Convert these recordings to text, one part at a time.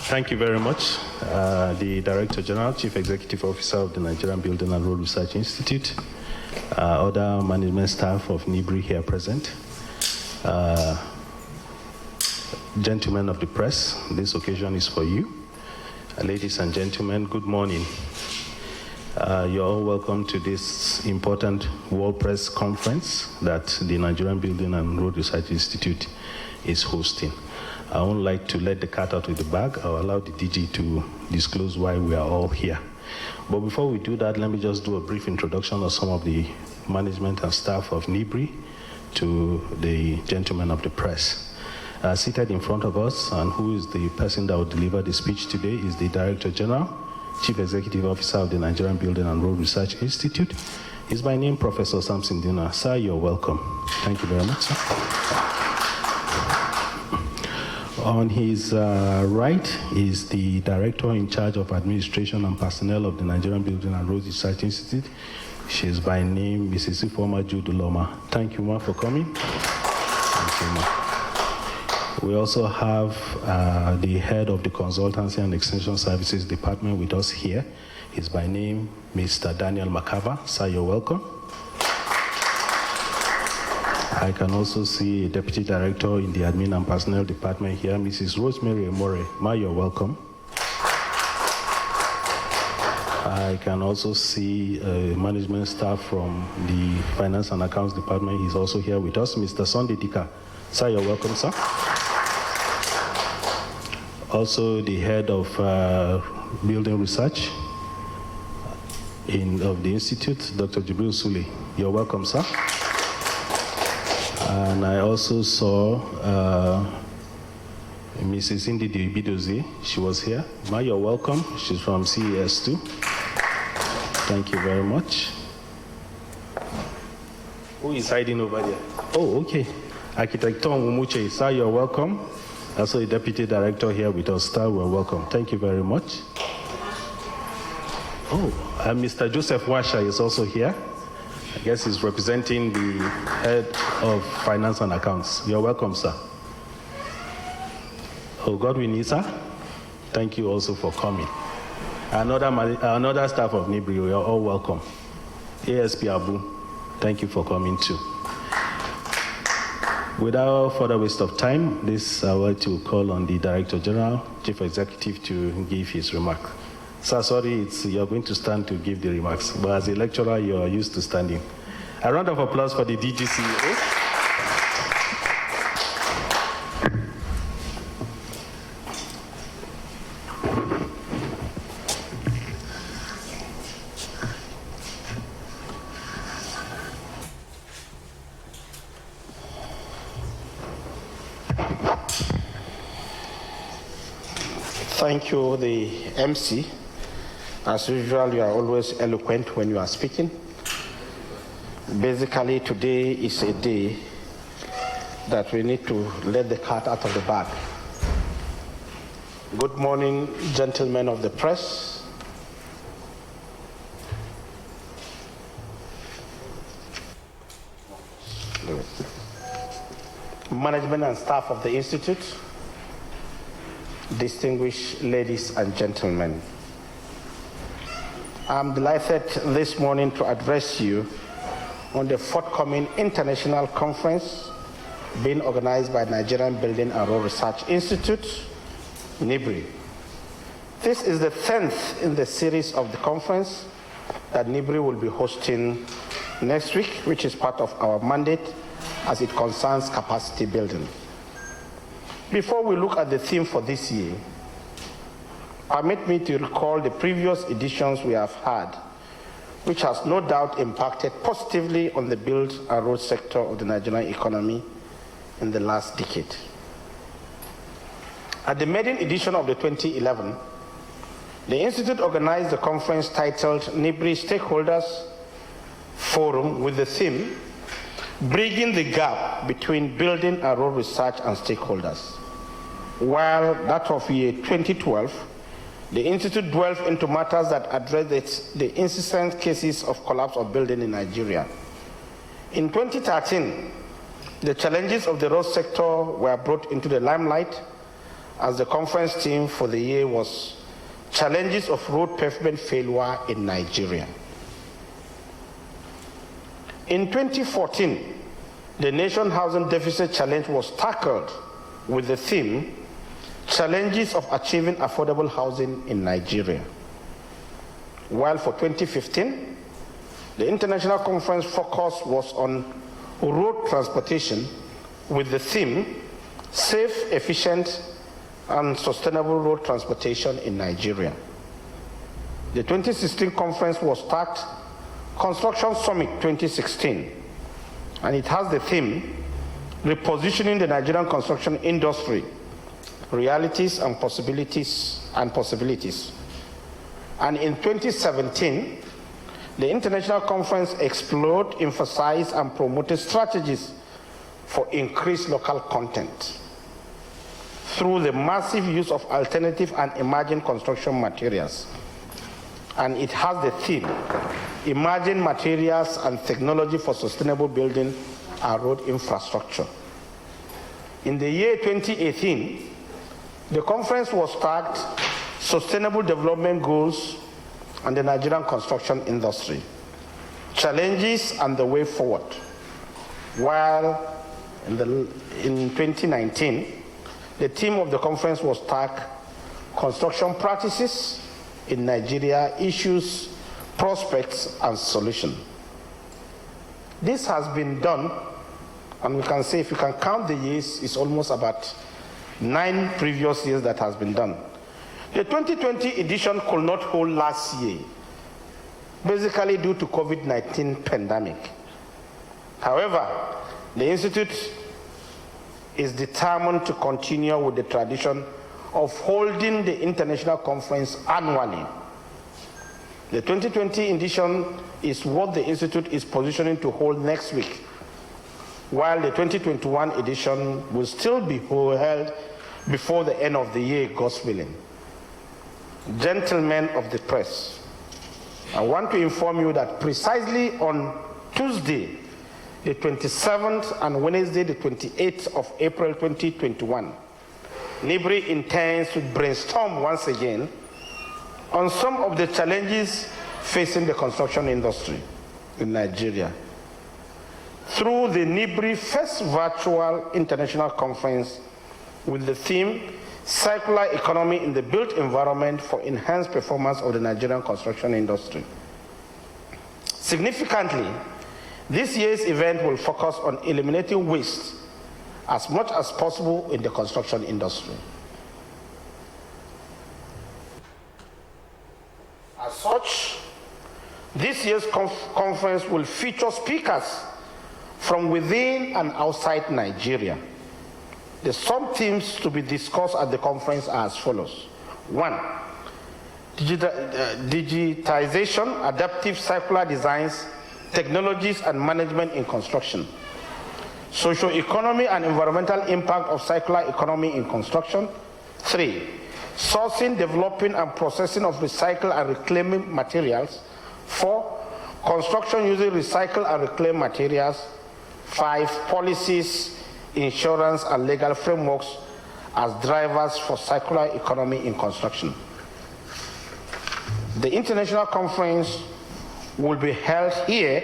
Thank you very much. The Director General, Chief Executive Officer of the Nigerian Building and Road Research Institute, other management staff of Nbrri here present, gentlemen of the press, this occasion is for you. Ladies and gentlemen, good morning. You're all welcome to this important World Press Conference that the Nigerian Building and Road Research Institute is hosting. I won't like to let the cat out of the bag. I'll allow the DG to disclose why we are all here. But before we do that, let me just do a brief introduction of some of the management and staff of Nbrri to the gentlemen of the press. Seated in front of us, and who is the person that will deliver the speech today, is the Director General, Chief Executive Officer of the Nigerian Building and Road Research Institute. Is by name Professor Samson Dina. Sir, you're welcome. Thank you very much, sir. On his right is the Director in charge of Administration and Personnel of the Nigerian Building and Road Research Institute. She is by name Mrs. Ifeoma Juduloma. Thank you, ma, for coming. Thank you, ma. We also have the head of the Consultancy and Extension Services Department with us here. He's by name Mr. Daniel Makava. Sir, you're welcome. I can also see a Deputy Director in the Admin and Personnel Department here, Mrs. Rosemary Emore. Ma, you're welcome. I can also see management staff from the Finance and Accounts Department. He's also here with us, Mr. Sunday Dika. Sir, you're welcome, sir. Also, the head of building research of the Institute, Dr. Jibril Sule. You're welcome, sir. And I also saw Mrs. Indidi Bidozi. She was here. Ma, you're welcome. She's from CES too. Thank you very much. Who is hiding over there? Oh, okay. Architect Tom Umuche. Sir, you're welcome. Also, the Deputy Director here with us. Sir, we're welcome. Thank you very much. Oh, and Mr. Joseph Washa is also here. I guess he's representing the head of Finance and Accounts. You're welcome, sir. Oh, Godwin Issa, thank you also for coming. Another staff of Nbrri, you are all welcome. ASP Abu, thank you for coming too. Without further waste of time, I would like to call on the Director General, Chief Executive, to give his remark. Sir, sorry, you're going to stand to give the remarks, but as a lecturer, you are used to standing. A round of applause for the DGCEO. Thank you, the MC. As usual, you are always eloquent when you are speaking. Basically, today is a day that we need to let the cat out of the bag. Good morning, gentlemen of the press. Management and staff of the Institute, distinguished ladies and gentlemen. I'm delighted this morning to address you on the forthcoming international conference being organized by Nigerian Building and Road Research Institute, Nbrri. This is the 10th in the series of the conference that Nbrri will be hosting next week, which is part of our mandate as it concerns capacity building. Before we look at the theme for this year, permit me to recall the previous editions we have had, which has no doubt impacted positively on the build and road sector of the Nigerian economy in the last decade. At the maiden edition of the 2011, the Institute organized a conference titled Nbrri Stakeholders Forum with the theme, Bridging the Gap Between Building and Road Research and Stakeholders. While that of year 2012, the Institute delved into matters that addressed the incessant cases of collapse of building in Nigeria. In 2013, the challenges of the road sector were brought into the limelight as the conference theme for the year was Challenges of Road Pavement Failure in Nigeria. In 2014, the Nation Housing Deficit Challenge was tackled with the theme Challenges of Achieving Affordable Housing in Nigeria. While for 2015, the international conference focus was on road transportation with the theme Safe, Efficient, and Sustainable Road Transportation in Nigeria. The 2016 conference was tagged Construction Summit 2016, and it has the theme Repositioning the Nigerian Construction Industry, Realities and Possibilities. And in 2017, the international conference explored, emphasized, and promoted strategies for increased local content through the massive use of alternative and emerging construction materials. And it has the theme, Emerging Materials and Technology for Sustainable Building and Road Infrastructure. In the year 2018, the conference was tagged Sustainable Development Goals and the Nigerian Construction Industry, Challenges and the Way Forward. While in 2019, the theme of the conference was tagged Construction Practices in Nigeria, Issues, Prospects, and Solutions. This has been done, and we can say if you can count the years, it's almost about 9 previous years that has been done. The 2020 edition could not hold last year, basically due to COVID-19 pandemic. However, the Institute is determined to continue with the tradition of holding the international conference annually. The 2020 edition is what the Institute is positioning to hold next week, while the 2021 edition will still be held before the end of the year, God's willing. Gentlemen of the press, I want to inform you that precisely on Tuesday, the 27th, and Wednesday, the 28th of April 2021, Nbrri intends to brainstorm once again on some of the challenges facing the construction industry in Nigeria through the Nbrri first virtual international conference with the theme Circular Economy in the Built Environment for Enhanced Performance of the Nigerian Construction Industry. Significantly, this year's event will focus on eliminating waste as much as possible in the construction industry. As such, this year's conference will feature speakers from within and outside Nigeria. The sub-themes to be discussed at the conference are as follows. 1, digitization, adaptive circular designs, technologies and management in construction. Socio-economy and environmental impact of circular economy in construction. 3, sourcing, developing and processing of recycled and reclaimed materials. 4, construction using recycled and reclaimed materials. 5, policies, insurance and legal frameworks as drivers for circular economy in construction. The international conference will be held here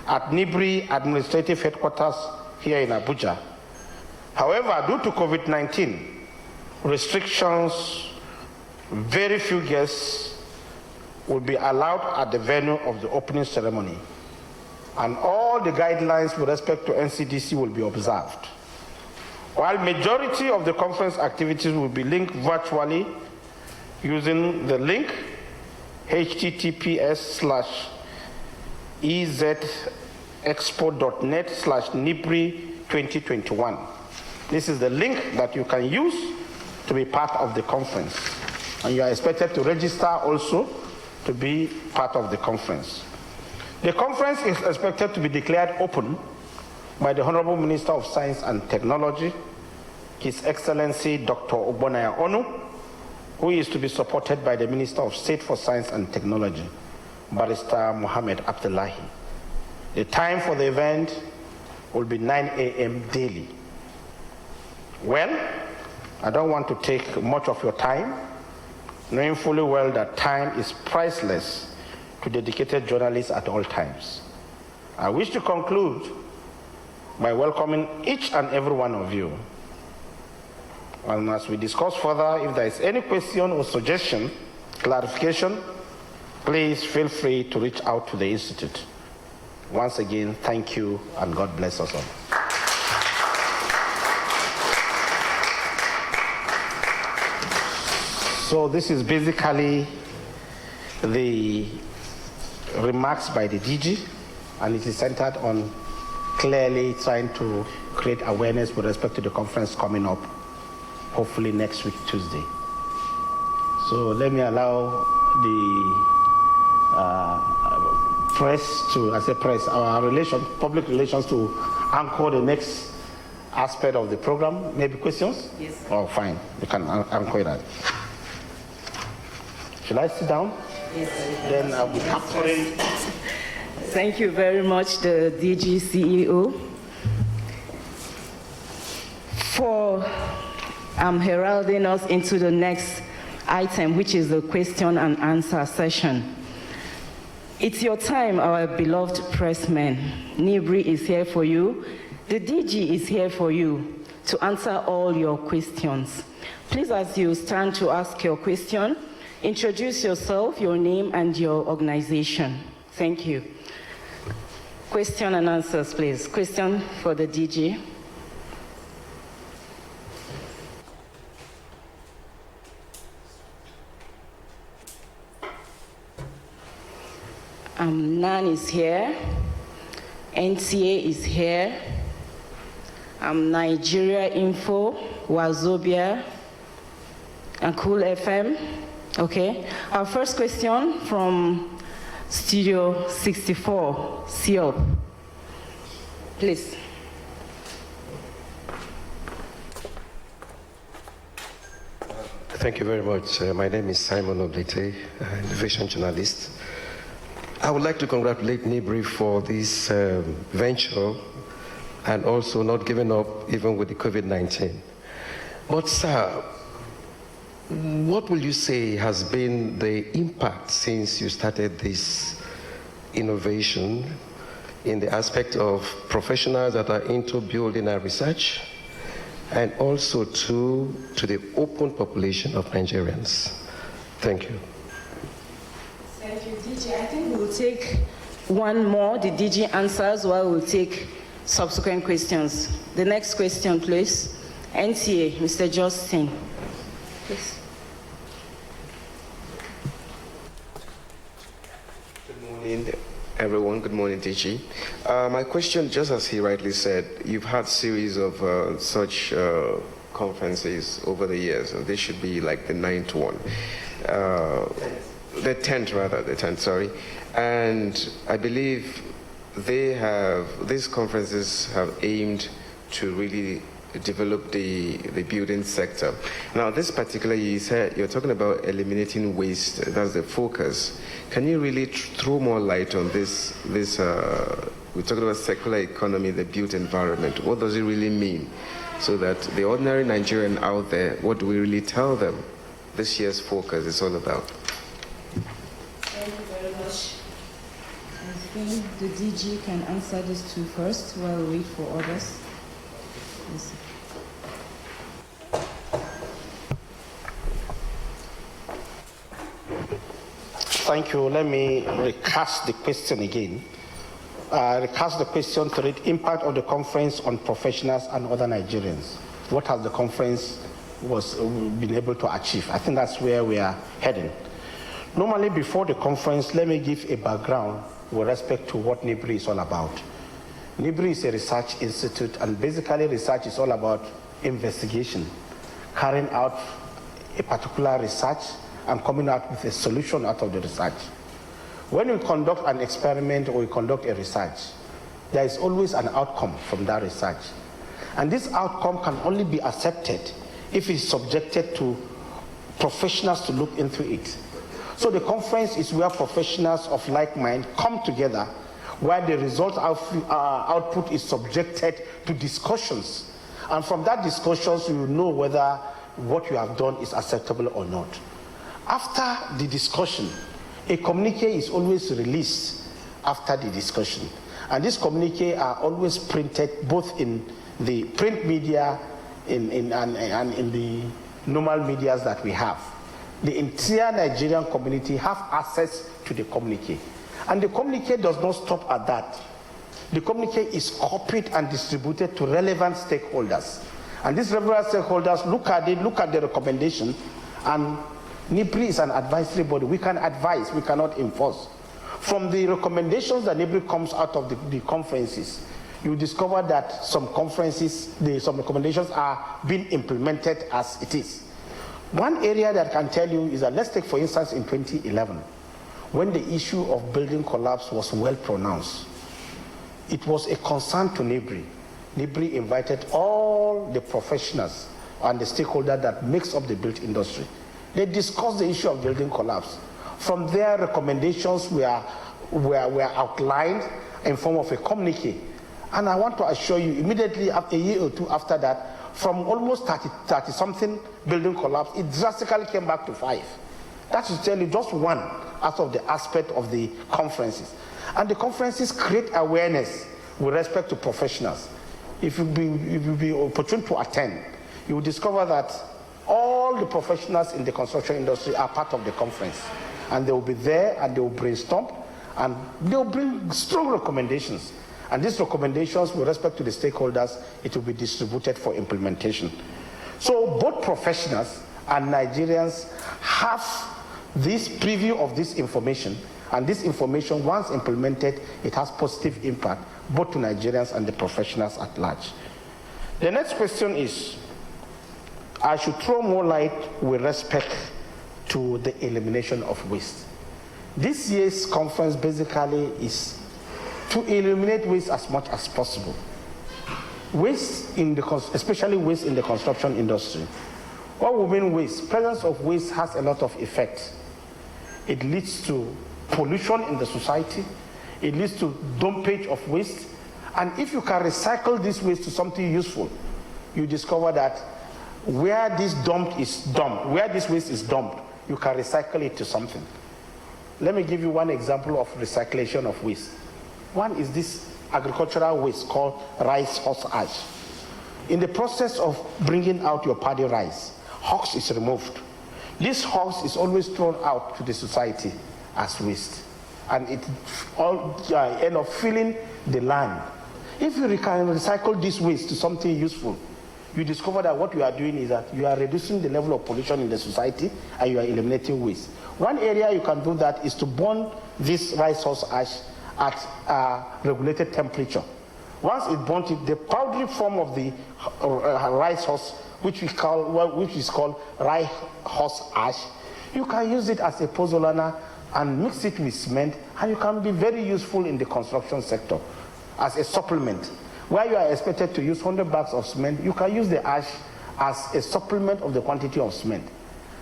at Nbrri Administrative Headquarters here in Abuja. However, due to COVID-19 restrictions, very few guests will be allowed at the venue of the opening ceremony, and all the guidelines with respect to NCDC will be observed. While majority of the conference activities will be linked virtually using the link https://ezexpo.net/Nbrri2021. This is the link that you can use to be part of the conference. And you are expected to register also to be part of the conference. The conference is expected to be declared open by the Honorable Minister of Science and Technology, His Excellency Dr. Ogbonnaya Onu, who is to be supported by the Minister of State for Science and Technology, Barrister Mohammed Abdullahi. The time for the event will be 9 a.m. daily. Well, I don't want to take much of your time, knowing fully well that time is priceless to dedicated journalists at all times. I wish to conclude by welcoming each and every one of you. And as we discuss further, if there is any question or suggestion, clarification, please feel free to reach out to the Institute. Once again, thank you, and God bless us all. So this is basically the remarks by the DG, and it is centered on clearly trying to create awareness with respect to the conference coming up, hopefully next week, Tuesday. So let me allow the press to, I say press, our public relations to anchor the next aspect of the program. Maybe questions? Yes. Oh, fine. You can anchor that. Should I sit down? Yes, sir. Then I'll be capturing. Thank you very much, the DG CEO, for heralding us into the next item, which is the question and answer session. It's your time, our beloved pressmen. Nbrri is here for you. The DG is here for you to answer all your questions. Please, as you stand to ask your question, introduce yourself, your name, and your organization. Thank you. Question and answers, please. Question for the DG. NAN is here. NTA is here. Nigeria Info, Wazobia, and Cool FM. Okay. Our first question from Studio 64, CIOP. Please. Thank you very much. My name is Simon Oblete, innovation journalist. I would like to congratulate Nbrri for this venture and also not giving up even with the COVID-19. But sir, what will you say has been the impact since you started this innovation in the aspect of professionals that are into building and research, and also to the open population of Nigerians? Thank you. Thank you, DG. I think we'll take one more. The DG answers while we'll take subsequent questions. The next question, please. NTA, Mr. Justin. Please. Good morning, everyone. Good morning, DG. My question, just as he rightly said, you've had series of such conferences over the years, and this should be like the 9th one. The 10th, sorry. And I believe these conferences have aimed to really develop the building sector. Now, this particular, you said you're talking about eliminating waste. That's the focus. Can you really throw more light on this? We're talking about circular economy, the built environment. What does it really mean? So that the ordinary Nigerian out there, what do we really tell them this year's focus is all about? Thank you very much. I think the DG can answer this two first while we wait for others. Yes. Thank you. Let me recast the question again. Recast the question to read impact of the conference on professionals and other Nigerians. What has the conference been able to achieve? I think that's where we are heading. Normally, before the conference, let me give a background with respect to what Nbrri is all about. Nbrri is a research institute, and basically research is all about investigation, carrying out a particular research and coming out with a solution out of the research. When we conduct an experiment or we conduct a research, there is always an outcome from that research. And this outcome can only be accepted if it's subjected to professionals to look into it. So the conference is where professionals of like mind come together, where the result output is subjected to discussions. And from that discussions, we will know whether what you have done is acceptable or not. After the discussion, a communique is always released after the discussion. And these communiques are always printed both in the print media and in the normal medias that we have. The entire Nigerian community have access to the communique. And the communique does not stop at that. The communique is copied and distributed to relevant stakeholders. And these relevant stakeholders look at it, look at the recommendation, and Nbrri is an advisory body. We can advise, we cannot enforce. From the recommendations that Nbrri comes out of the conferences, you discover that some recommendations are being implemented as it is. One area that I can tell you is that, let's take for instance in 2011, when the issue of building collapse was well pronounced. It was a concern to Nbrri. Nbrri invited all the professionals and the stakeholders that makes up the built industry. They discussed the issue of building collapse. From there, recommendations were outlined in form of a communique. And I want to assure you, immediately a year or two after that, from almost 30-something building collapse, it drastically came back to 5. That should tell you just one out of the aspect of the conferences. And the conferences create awareness with respect to professionals. If you be opportune to attend, you will discover that all the professionals in the construction industry are part of the conference. And they will be there and they will brainstorm and they will bring strong recommendations. And these recommendations with respect to the stakeholders, it will be distributed for implementation. So both professionals and Nigerians have this preview of this information, and this information, once implemented, it has positive impact both to Nigerians and the professionals at large. The next question is, I should throw more light with respect to the elimination of waste. This year's conference basically is to eliminate waste as much as possible. Waste, especially waste in the construction industry. What we mean waste? Presence of waste has a lot of effects. It leads to pollution in the society. It leads to dumpage of waste. And if you can recycle this waste to something useful, you discover that where this waste is dumped, you can recycle it to something. Let me give you one example of recyclation of waste. One is this agricultural waste called rice husk ash. In the process of bringing out your paddy rice, husk is removed. This husk is always thrown out to the society as waste, and it all end up filling the land. If you can recycle this waste to something useful, you discover that what you are doing is that you are reducing the level of pollution in the society and you are eliminating waste. One area you can do that is to burn this rice husk ash at a regulated temperature. Once it burns it, the powdery form of the rice husk, which is called rice husk ash, you can use it as a pozzolana and mix it with cement, and you can be very useful in the construction sector as a supplement. Where you are expected to use 100 bags of cement, you can use the ash as a supplement of the quantity of cement.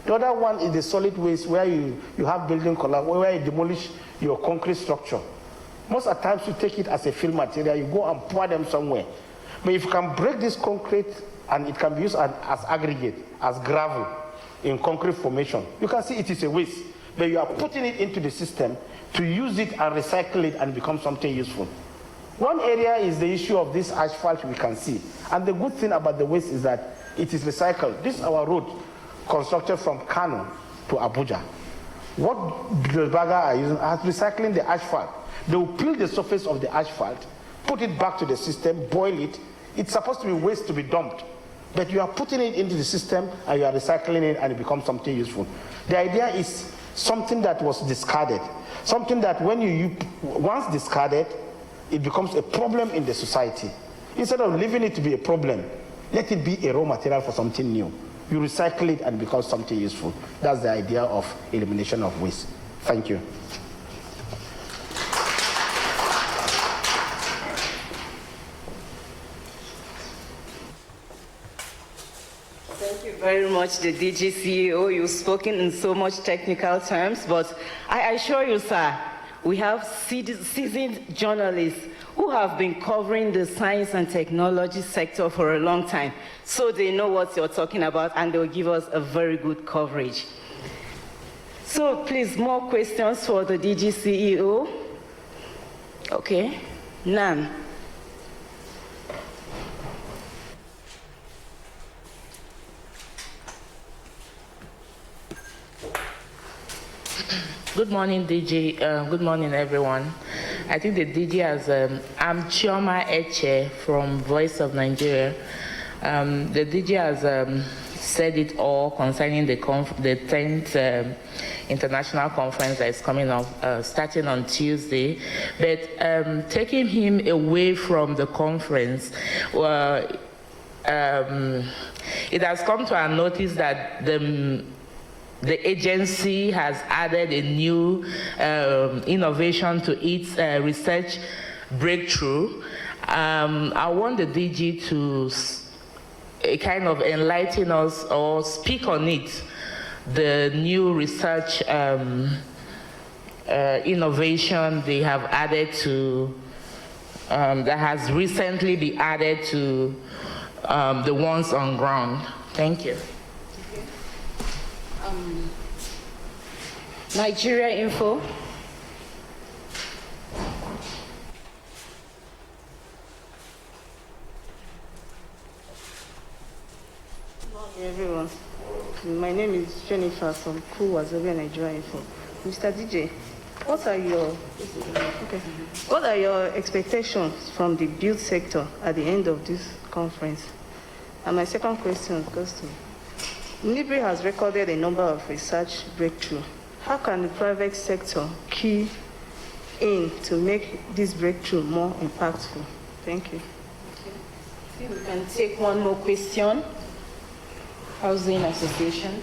The other one is the solid waste, where you have building collapse, where you demolish your concrete structure. Most of the times you take it as a fill material, you go and pour them somewhere. But if you can break this concrete and it can be used as aggregate, as gravel in concrete formation, you can see it is a waste. But you are putting it into the system to use it and recycle it and become something useful. One area is the issue of this asphalt we can see. And the good thing about the waste is that it is recycled. This is our road constructed from Kano to Abuja. What Nbrri are using is recycling the asphalt. They will peel the surface of the asphalt, put it back to the system, boil it. It's supposed to be waste to be dumped. But you are putting it into the system and you are recycling it and it becomes something useful. The idea is something that was discarded. Something that when you once discarded, it becomes a problem in the society. Instead of leaving it to be a problem, let it be a raw material for something new. You recycle it and it becomes something useful. That's the idea of elimination of waste. Thank you. Thank you very much, the DG CEO. You've spoken in so much technical terms, but I assure you, sir, we have seasoned journalists who have been covering the science and technology sector for a long time, so they know what you're talking about and they'll give us a very good coverage. So please, more questions for the DG CEO? Okay, none. Good morning, DG. Good morning, everyone. I think the DG has, I'm Chioma Eche from Voice of Nigeria. The DG has said it all concerning the 10th international conference that is coming up, starting on Tuesday. But taking him away from the conference, it has come to our notice that the agency has added a new innovation to its research breakthrough. I want the DG to kind of enlighten us or speak on it, the new research innovation they have added to, that has recently been added to the ones on ground. Thank you. Nigeria Info. Good morning, everyone. My name is Jennifer from Wazobia Nigeria Info. Mr. DJ, what are your expectations from the build sector at the end of this conference? And my second question goes to Nbrri has recorded a number of research breakthroughs. How can the private sector key in to make this breakthrough more impactful? Thank you. Okay. We can take one more question. Housing Association.